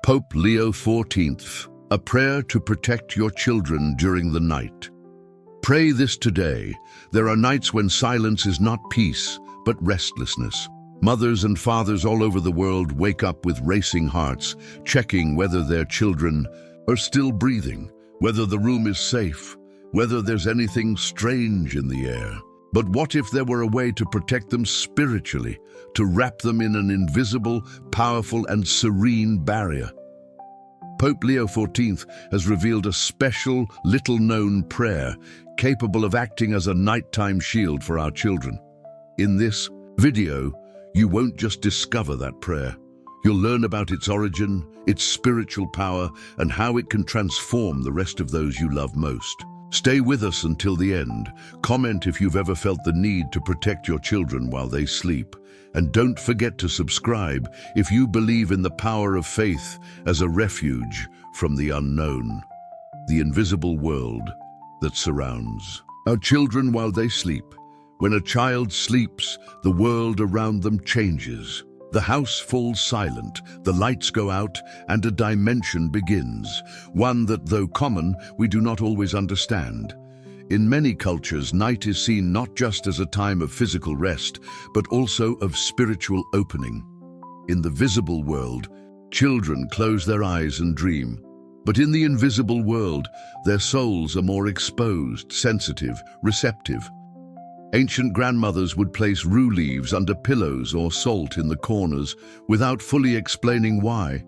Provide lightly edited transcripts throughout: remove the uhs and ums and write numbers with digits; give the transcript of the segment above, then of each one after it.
Pope Leo XIV, a prayer to protect your children during the night. Pray this today. There are nights when silence is not peace, but restlessness. Mothers and fathers all over the world wake up with racing hearts, checking whether their children are still breathing, whether the room is safe, whether there's anything strange in the air. But what if there were a way to protect them spiritually, to wrap them in an invisible, powerful, and serene barrier? Pope Leo XIV has revealed a special, little-known prayer capable of acting as a nighttime shield for our children. In this video, you won't just discover that prayer. You'll learn about its origin, its spiritual power, and how it can transform the rest of those you love most. Stay with us until the end. Comment if you've ever felt the need to protect your children while they sleep. And don't forget to subscribe if you believe in the power of faith as a refuge from the unknown, the invisible world that surrounds our children while they sleep. When a child sleeps, the world around them changes. The house falls silent, the lights go out, and a dimension begins, one that, though common, we do not always understand. In many cultures, night is seen not just as a time of physical rest, but also of spiritual opening. In the visible world, children close their eyes and dream. But in the invisible world, their souls are more exposed, sensitive, receptive. Ancient grandmothers would place rue leaves under pillows or salt in the corners without fully explaining why.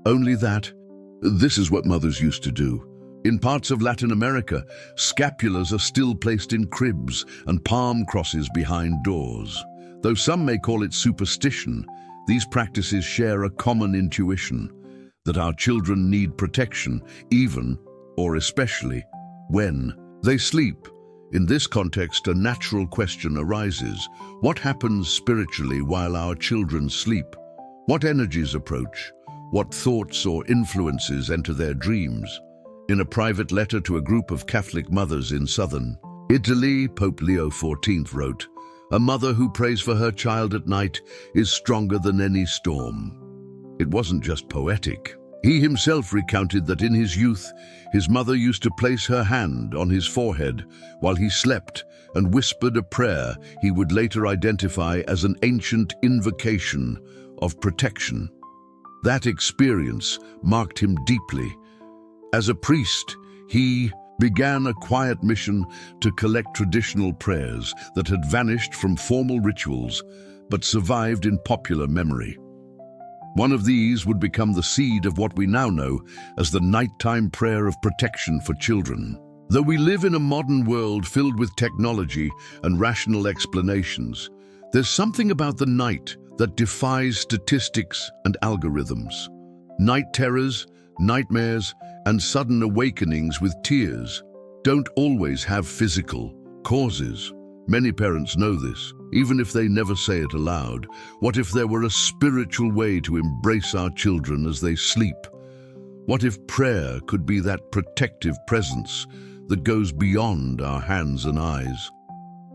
Only that, this is what mothers used to do. In parts of Latin America, scapulars are still placed in cribs and palm crosses behind doors. Though some may call it superstition, these practices share a common intuition that our children need protection, even, or especially, when they sleep. In this context, a natural question arises. What happens spiritually while our children sleep? What energies approach? What thoughts or influences enter their dreams? In a private letter to a group of Catholic mothers in southern Italy, Pope Leo XIV wrote, "A mother who prays for her child at night is stronger than any storm." It wasn't just poetic. He himself recounted that in his youth, his mother used to place her hand on his forehead while he slept and whispered a prayer he would later identify as an ancient invocation of protection. That experience marked him deeply. As a priest, he began a quiet mission to collect traditional prayers that had vanished from formal rituals but survived in popular memory. One of these would become the seed of what we now know as the nighttime prayer of protection for children. Though we live in a modern world filled with technology and rational explanations, there's something about the night that defies statistics and algorithms. Night terrors, nightmares, and sudden awakenings with tears don't always have physical causes. Many parents know this, even if they never say it aloud. What if there were a spiritual way to embrace our children as they sleep? What if prayer could be that protective presence that goes beyond our hands and eyes?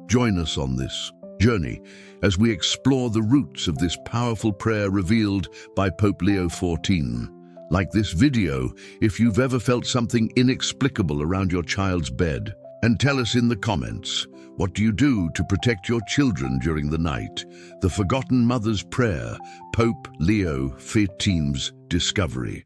Join us on this journey as we explore the roots of this powerful prayer revealed by Pope Leo XIV. Like this video if you've ever felt something inexplicable around your child's bed. And tell us in the comments, what do you do to protect your children during the night? The Forgotten Mother's Prayer, Pope Leo XIV's discovery.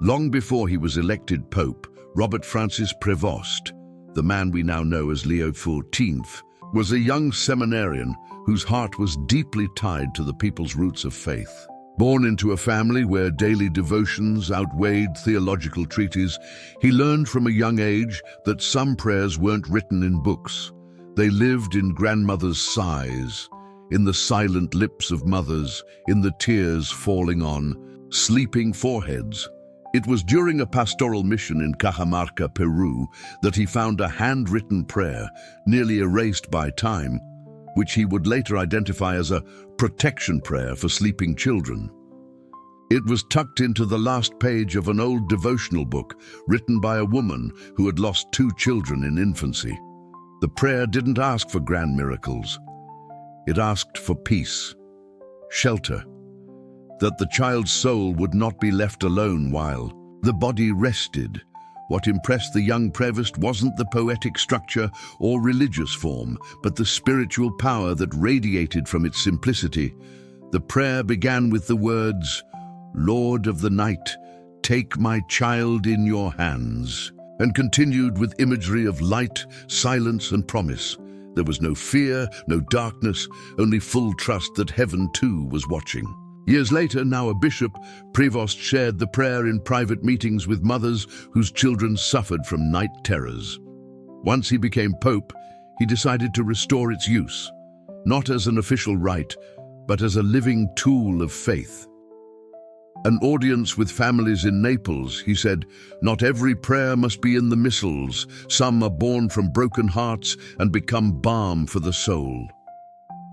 Long before he was elected Pope, Robert Francis Prevost, the man we now know as Leo XIV, was a young seminarian whose heart was deeply tied to the people's roots of faith. Born into a family where daily devotions outweighed theological treatises, he learned from a young age that some prayers weren't written in books. They lived in grandmothers' sighs, in the silent lips of mothers, in the tears falling on sleeping foreheads. It was during a pastoral mission in Cajamarca, Peru, that he found a handwritten prayer, nearly erased by time, which he would later identify as a protection prayer for sleeping children. It was tucked into the last page of an old devotional book written by a woman who had lost 2 children in infancy. The prayer didn't ask for grand miracles. It asked for peace, shelter, that the child's soul would not be left alone while the body rested. What impressed the young Prevost wasn't the poetic structure or religious form, but the spiritual power that radiated from its simplicity. The prayer began with the words, "Lord of the night, take my child in your hands," and continued with imagery of light, silence, and promise. There was no fear, no darkness, only full trust that heaven too was watching. Years later, now a bishop, Prevost shared the prayer in private meetings with mothers whose children suffered from night terrors. Once he became pope, he decided to restore its use, not as an official rite, but as a living tool of faith. An audience with families in Naples, he said, "Not every prayer must be in the missals. Some are born from broken hearts and become balm for the soul."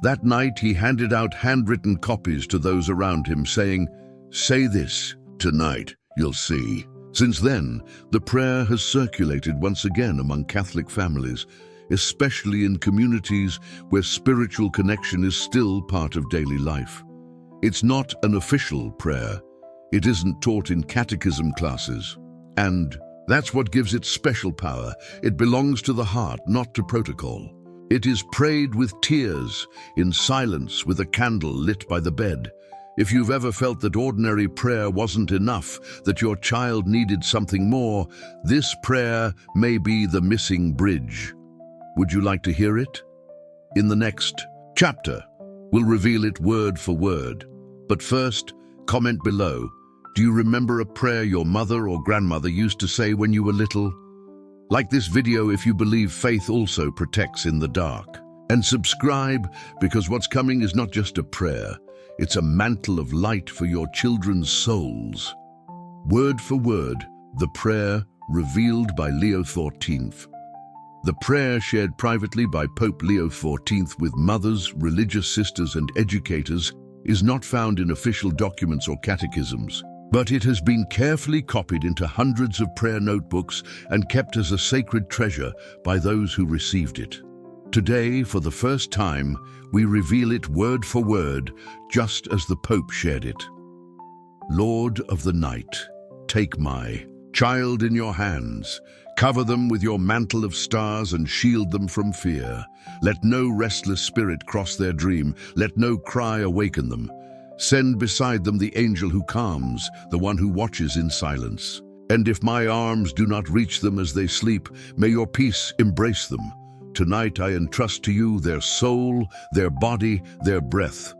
That night, he handed out handwritten copies to those around him, saying, "Say this tonight, you'll see." Since then, the prayer has circulated once again among Catholic families, especially in communities where spiritual connection is still part of daily life. It's not an official prayer. It isn't taught in catechism classes. And that's what gives it special power. It belongs to the heart, not to protocol. It is prayed with tears, in silence, with a candle lit by the bed. If you've ever felt that ordinary prayer wasn't enough, that your child needed something more, this prayer may be the missing bridge. Would you like to hear it? In the next chapter, we'll reveal it word for word. But first, comment below. Do you remember a prayer your mother or grandmother used to say when you were little? Like this video if you believe faith also protects in the dark. And subscribe, because what's coming is not just a prayer, it's a mantle of light for your children's souls. Word for word, the prayer revealed by Leo XIV. The prayer shared privately by Pope Leo XIV with mothers, religious sisters, and educators is not found in official documents or catechisms, but it has been carefully copied into hundreds of prayer notebooks and kept as a sacred treasure by those who received it. Today, for the first time, we reveal it word for word, just as the Pope shared it. Lord of the night, take my child in your hands. Cover them with your mantle of stars and shield them from fear. Let no restless spirit cross their dream. Let no cry awaken them. Send beside them the angel who calms, the one who watches in silence. And if my arms do not reach them as they sleep, may your peace embrace them. Tonight I entrust to you their soul, their body, their breath.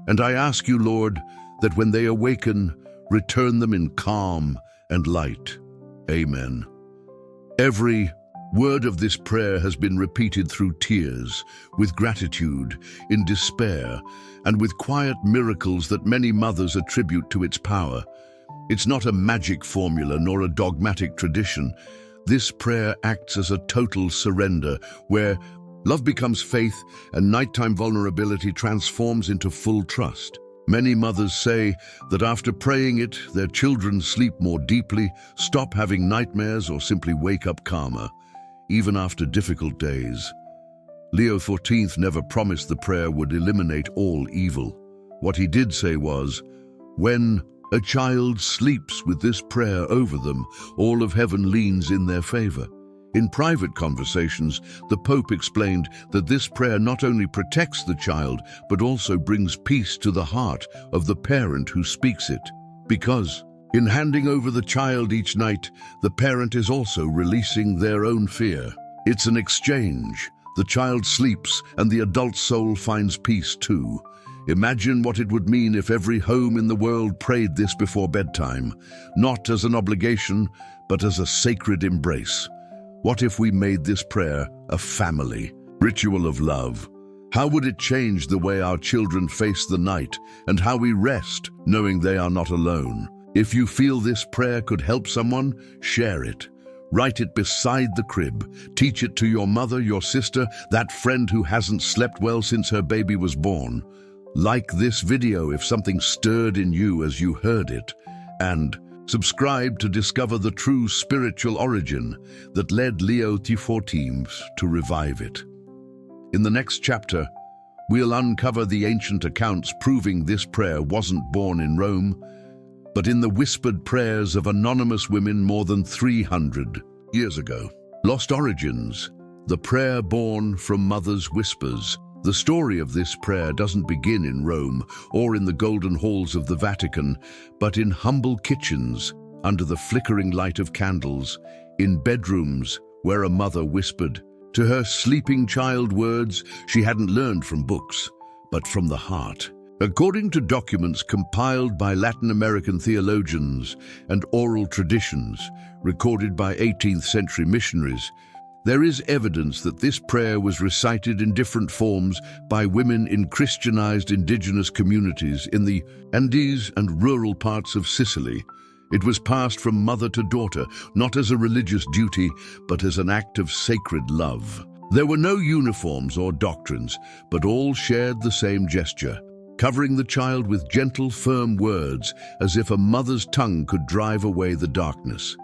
And I ask you, Lord, that when they awaken, return them in calm and light. Amen. Every word of this prayer has been repeated through tears, with gratitude, in despair, and with quiet miracles that many mothers attribute to its power. It's not a magic formula nor a dogmatic tradition. This prayer acts as a total surrender, where love becomes faith and nighttime vulnerability transforms into full trust. Many mothers say that after praying it, their children sleep more deeply, stop having nightmares, or simply wake up calmer, even after difficult days. Leo XIV never promised the prayer would eliminate all evil. What he did say was, "When a child sleeps with this prayer over them, all of heaven leans in their favor." In private conversations, the Pope explained that this prayer not only protects the child, but also brings peace to the heart of the parent who speaks it. Because in handing over the child each night, the parent is also releasing their own fear. It's an exchange. The child sleeps and the adult soul finds peace too. Imagine what it would mean if every home in the world prayed this before bedtime, not as an obligation, but as a sacred embrace. What if we made this prayer a family ritual of love? How would it change the way our children face the night and how we rest knowing they are not alone? If you feel this prayer could help someone, share it. Write it beside the crib. Teach it to your mother, your sister, that friend who hasn't slept well since her baby was born. Like this video if something stirred in you as you heard it. And subscribe to discover the true spiritual origin that led Leo XIV to revive it. In the next chapter, We'll uncover the ancient accounts proving this prayer wasn't born in Rome, but in the whispered prayers of anonymous women more than 300 years ago. Lost origins, the prayer born from mothers' whispers. The story of this prayer doesn't begin in Rome or in the golden halls of the Vatican, but in humble kitchens, under the flickering light of candles, in bedrooms where a mother whispered to her sleeping child words she hadn't learned from books, but from the heart. According to documents compiled by Latin American theologians and oral traditions recorded by 18th century missionaries, there is evidence that this prayer was recited in different forms by women in Christianized indigenous communities in the Andes and rural parts of Sicily. It was passed from mother to daughter, not as a religious duty, but as an act of sacred love. There were no uniforms or doctrines, but all shared the same gesture, covering the child with gentle, firm words, as if a mother's tongue could drive away the darkness.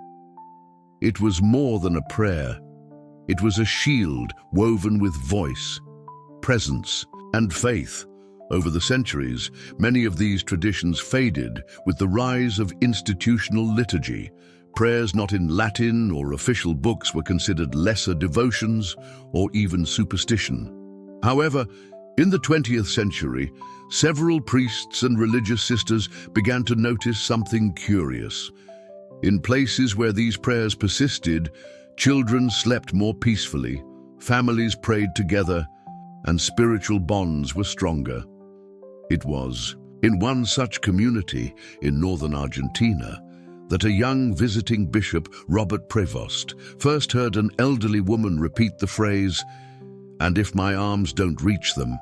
It was more than a prayer. It was a shield woven with voice, presence, and faith. Over the centuries, many of these traditions faded with the rise of institutional liturgy. Prayers not in Latin or official books were considered lesser devotions or even superstition. However, in the 20th century, several priests and religious sisters began to notice something curious. In places where these prayers persisted, children slept more peacefully, families prayed together, and spiritual bonds were stronger. It was in one such community in northern Argentina that a young visiting bishop, Robert Prevost, first heard an elderly woman repeat the phrase, "And if my arms don't reach them,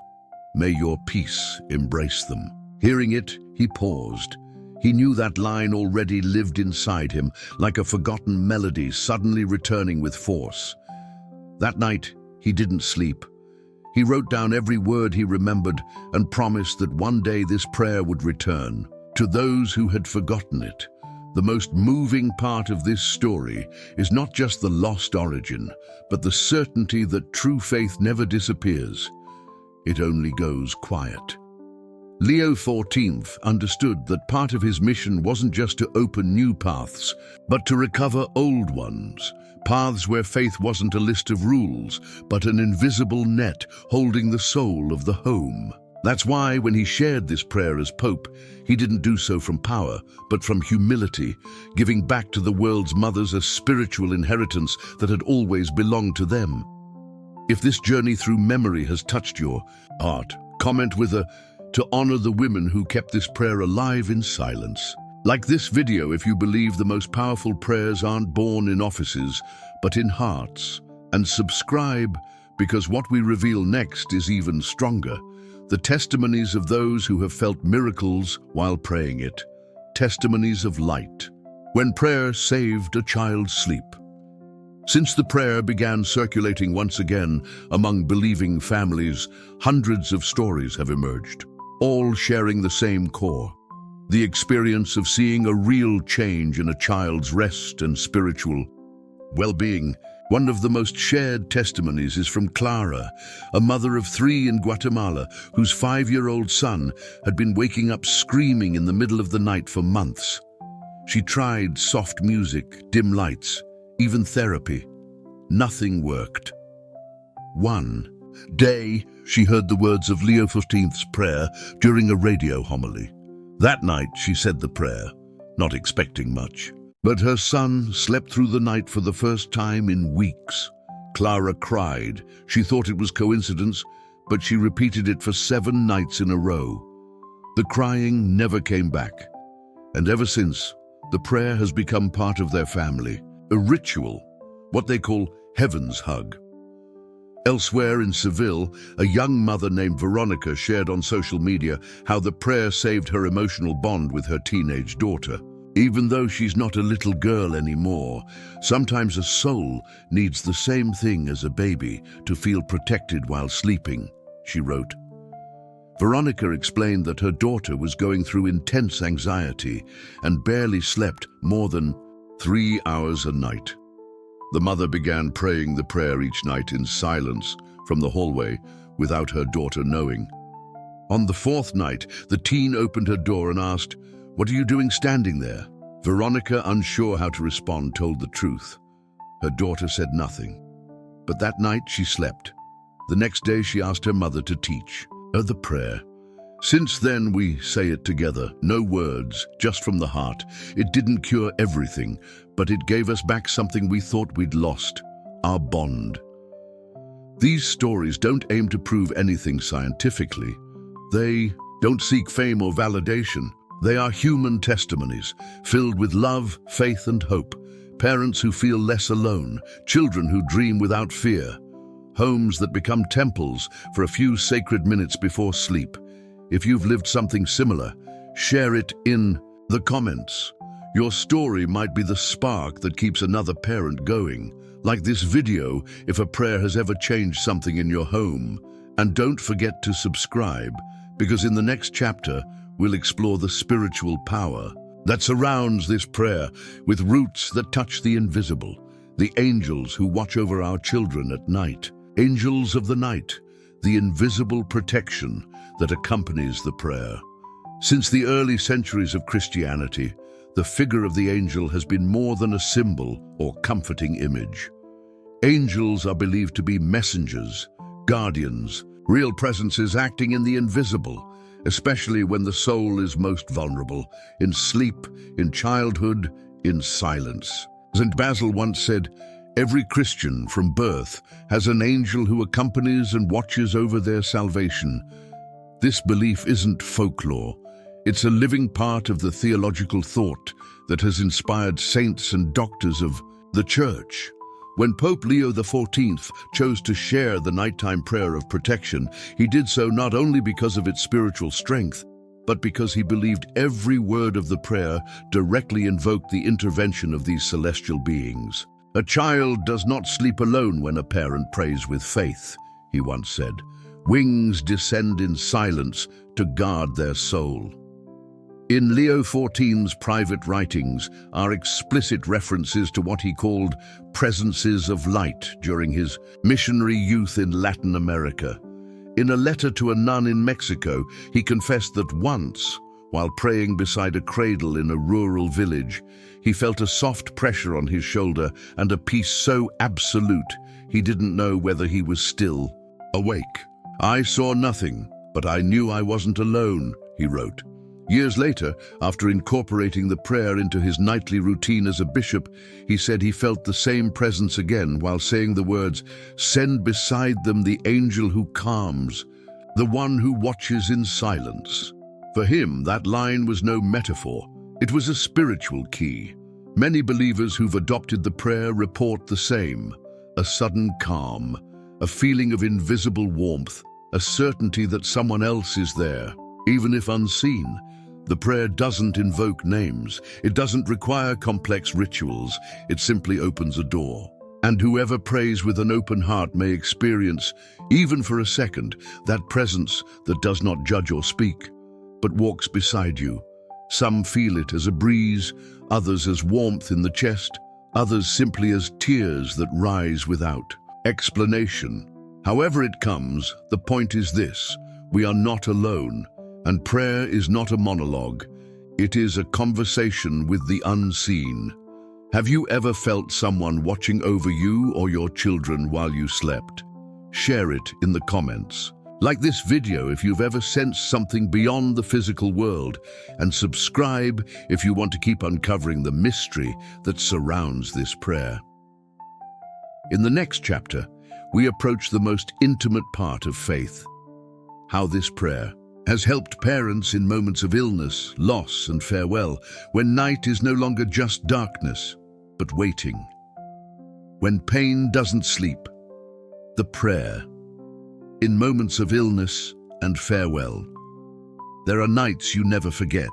may your peace embrace them." Hearing it, he paused. He knew that line already lived inside him, like a forgotten melody suddenly returning with force. That night, he didn't sleep. He wrote down every word he remembered and promised that one day this prayer would return. To those who had forgotten it, the most moving part of this story is not just the lost origin, but the certainty that true faith never disappears. It only goes quiet. Leo XIV understood that part of his mission wasn't just to open new paths, but to recover old ones, paths where faith wasn't a list of rules, but an invisible net holding the soul of the home. That's why when he shared this prayer as Pope, he didn't do so from power, but from humility, giving back to the world's mothers a spiritual inheritance that had always belonged to them. If this journey through memory has touched your heart, comment with to honor the women who kept this prayer alive in silence. Like this video if you believe the most powerful prayers aren't born in offices, but in hearts. And subscribe, because what we reveal next is even stronger. The testimonies of those who have felt miracles while praying it. Testimonies of light. When prayer saved a child's sleep. Since the prayer began circulating once again among believing families, hundreds of stories have emerged, all sharing the same core. The experience of seeing a real change in a child's rest and spiritual well-being. One of the most shared testimonies is from Clara, a mother of 3 in Guatemala, whose 5-year-old son had been waking up screaming in the middle of the night for months. She tried soft music, dim lights, even therapy. Nothing worked. One day, she heard the words of Leo XIV's prayer during a radio homily. That night, she said the prayer, not expecting much. But her son slept through the night for the first time in weeks. Clara cried. She thought it was coincidence, but she repeated it for 7 nights in a row. The crying never came back. And ever since, the prayer has become part of their family, a ritual, what they call heaven's hug. Elsewhere in Seville, a young mother named Veronica shared on social media how the prayer saved her emotional bond with her teenage daughter. Even though she's not a little girl anymore, sometimes a soul needs the same thing as a baby to feel protected while sleeping, she wrote. Veronica explained that her daughter was going through intense anxiety and barely slept more than 3 hours a night. The mother began praying the prayer each night in silence from the hallway, without her daughter knowing. On the fourth night, the teen opened her door and asked, "What are you doing standing there?" Veronica, unsure how to respond, told the truth. Her daughter said nothing. But that night she slept. The next day she asked her mother to teach her the prayer. Since then we say it together, no words, just from the heart. It didn't cure everything, but it gave us back something we thought we'd lost, our bond. These stories don't aim to prove anything scientifically. They don't seek fame or validation. They are human testimonies, filled with love, faith, and hope. Parents who feel less alone, children who dream without fear, homes that become temples for a few sacred minutes before sleep. If you've lived something similar, share it in the comments. Your story might be the spark that keeps another parent going. Like this video if a prayer has ever changed something in your home. And don't forget to subscribe, because in the next chapter, we'll explore the spiritual power that surrounds this prayer, with roots that touch the invisible, the angels who watch over our children at night, angels of the night, the invisible protection that accompanies the prayer. Since the early centuries of Christianity, the figure of the angel has been more than a symbol or comforting image. Angels are believed to be messengers, guardians, real presences acting in the invisible, especially when the soul is most vulnerable, in sleep, in childhood, in silence. St. Basil once said, "Every Christian from birth has an angel who accompanies and watches over their salvation." This belief isn't folklore. It's a living part of the theological thought that has inspired saints and doctors of the Church. When Pope Leo XIV chose to share the nighttime prayer of protection, he did so not only because of its spiritual strength, but because he believed every word of the prayer directly invoked the intervention of these celestial beings. "A child does not sleep alone when a parent prays with faith," he once said. "Wings descend in silence to guard their soul." In Leo XIV's private writings are explicit references to what he called presences of light during his missionary youth in Latin America. In a letter to a nun in Mexico, he confessed that once, while praying beside a cradle in a rural village, he felt a soft pressure on his shoulder and a peace so absolute he didn't know whether he was still awake. "I saw nothing, but I knew I wasn't alone," he wrote. Years later, after incorporating the prayer into his nightly routine as a bishop, he said he felt the same presence again while saying the words, "Send beside them the angel who calms, the one who watches in silence." For him, that line was no metaphor. It was a spiritual key. Many believers who've adopted the prayer report the same: a sudden calm, a feeling of invisible warmth, a certainty that someone else is there, even if unseen. The prayer doesn't invoke names. It doesn't require complex rituals. It simply opens a door. And whoever prays with an open heart may experience, even for a second, that presence that does not judge or speak, but walks beside you. Some feel it as a breeze, others as warmth in the chest, others simply as tears that rise without explanation. However it comes, the point is this: we are not alone. And prayer is not a monologue. It is a conversation with the unseen. Have you ever felt someone watching over you or your children while you slept? Share it in the comments. Like this video if you've ever sensed something beyond the physical world, and subscribe if you want to keep uncovering the mystery that surrounds this prayer. In the next chapter, we approach the most intimate part of faith: how this prayer has helped parents in moments of illness, loss, and farewell, when night is no longer just darkness, but waiting. When pain doesn't sleep, the prayer. In moments of illness and farewell, there are nights you never forget.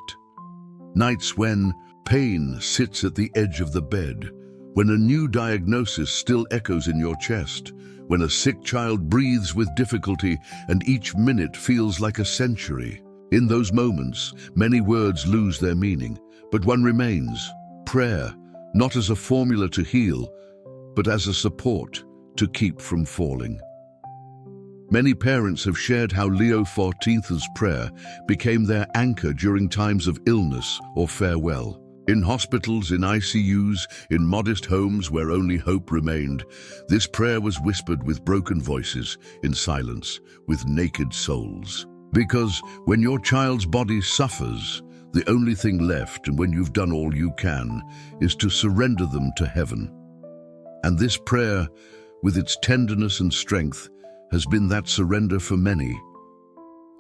Nights when pain sits at the edge of the bed, when a new diagnosis still echoes in your chest, when a sick child breathes with difficulty and each minute feels like a century. In those moments, many words lose their meaning, but one remains: prayer, not as a formula to heal, but as a support to keep from falling. Many parents have shared how Leo XIV's prayer became their anchor during times of illness or farewell. In hospitals, in ICUs, in modest homes where only hope remained, this prayer was whispered with broken voices, in silence, with naked souls. Because when your child's body suffers, the only thing left, and when you've done all you can, is to surrender them to heaven. And this prayer, with its tenderness and strength, has been that surrender for many.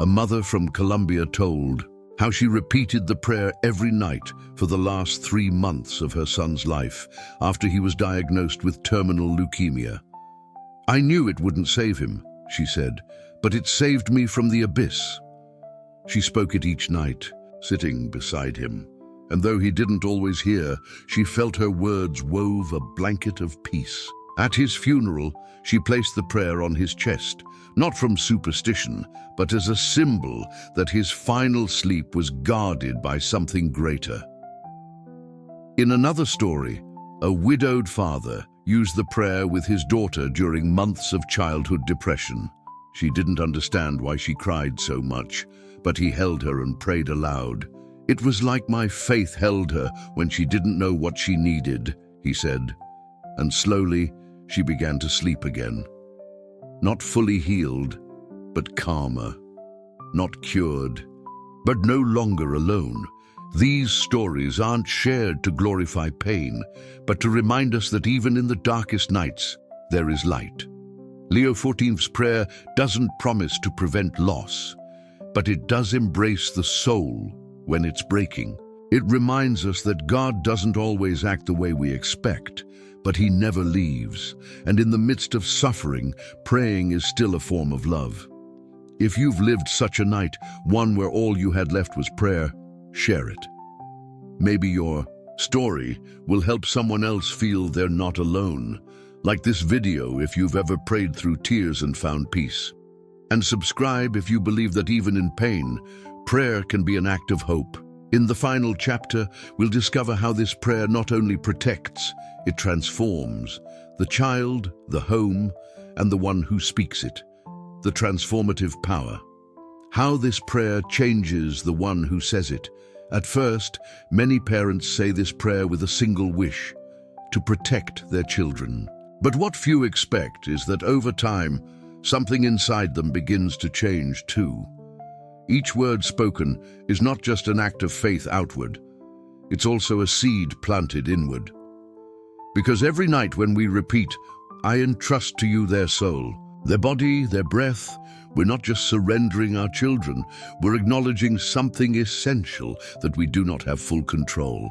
A mother from Colombia told how she repeated the prayer every night for the last 3 months of her son's life after he was diagnosed with terminal leukemia. "I knew it wouldn't save him," she said, "but it saved me from the abyss." She spoke it each night, sitting beside him, and though he didn't always hear, she felt her words wove a blanket of peace. At his funeral, she placed the prayer on his chest, not from superstition, but as a symbol that his final sleep was guarded by something greater. In another story, a widowed father used the prayer with his daughter during months of childhood depression. She didn't understand why she cried so much, but he held her and prayed aloud. "It was like my faith held her when she didn't know what she needed," he said. And slowly, she began to sleep again. Not fully healed, but calmer. Not cured, but no longer alone. These stories aren't shared to glorify pain, but to remind us that even in the darkest nights, there is light. Leo XIV's prayer doesn't promise to prevent loss, but it does embrace the soul when it's breaking. It reminds us that God doesn't always act the way we expect, but he never leaves, and in the midst of suffering, praying is still a form of love. If you've lived such a night, one where all you had left was prayer, share it. Maybe your story will help someone else feel they're not alone. Like this video if you've ever prayed through tears and found peace. And subscribe if you believe that even in pain, prayer can be an act of hope. In the final chapter, we'll discover how this prayer not only protects, it transforms the child, the home, and the one who speaks it. The transformative power. How this prayer changes the one who says it. At first, many parents say this prayer with a single wish, to protect their children. But what few expect is that over time, something inside them begins to change too. Each word spoken is not just an act of faith outward, it's also a seed planted inward. Because every night when we repeat, "I entrust to you their soul," their body, their breath, we're not just surrendering our children, we're acknowledging something essential that we do not have full control.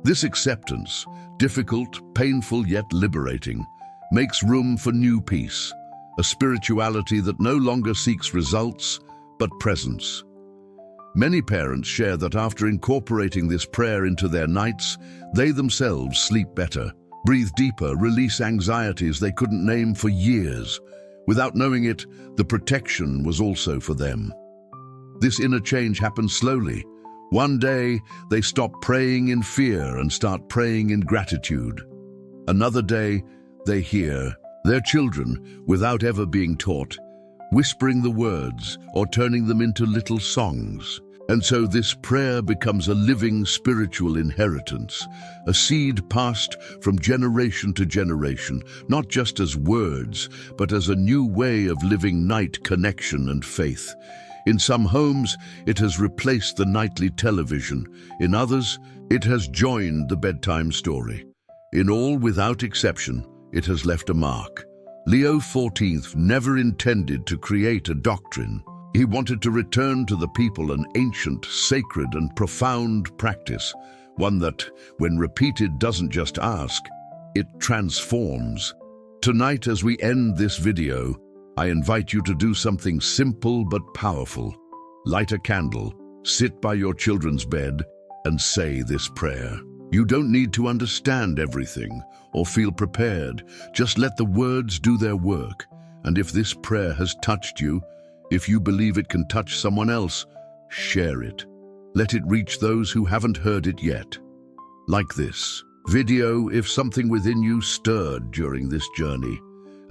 This acceptance, difficult, painful yet liberating, makes room for new peace, a spirituality that no longer seeks results, but presence. Many parents share that after incorporating this prayer into their nights, they themselves sleep better, breathe deeper, release anxieties they couldn't name for years. Without knowing it, the protection was also for them. This inner change happens slowly. One day, they stop praying in fear and start praying in gratitude. Another day, they hear their children, without ever being taught, whispering the words or turning them into little songs. And so this prayer becomes a living spiritual inheritance, a seed passed from generation to generation, not just as words, but as a new way of living night connection and faith. In some homes, it has replaced the nightly television. In others, it has joined the bedtime story. In all, without exception, it has left a mark. Leo XIV never intended to create a doctrine. He wanted to return to the people an ancient, sacred, and profound practice, one that, when repeated, doesn't just ask, it transforms. Tonight, as we end this video, I invite you to do something simple but powerful. Light a candle, sit by your children's bed, and say this prayer. You don't need to understand everything or feel prepared. Just let the words do their work. And if this prayer has touched you, if you believe it can touch someone else, share it. Let it reach those who haven't heard it yet. Like this video, if something within you stirred during this journey,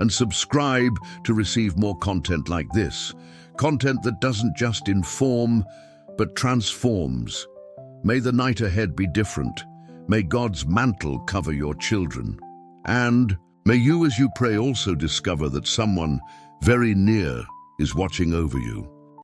and subscribe to receive more content like this. Content that doesn't just inform, but transforms. May the night ahead be different. May God's mantle cover your children. And may you, as you pray, also discover that someone very near is watching over you.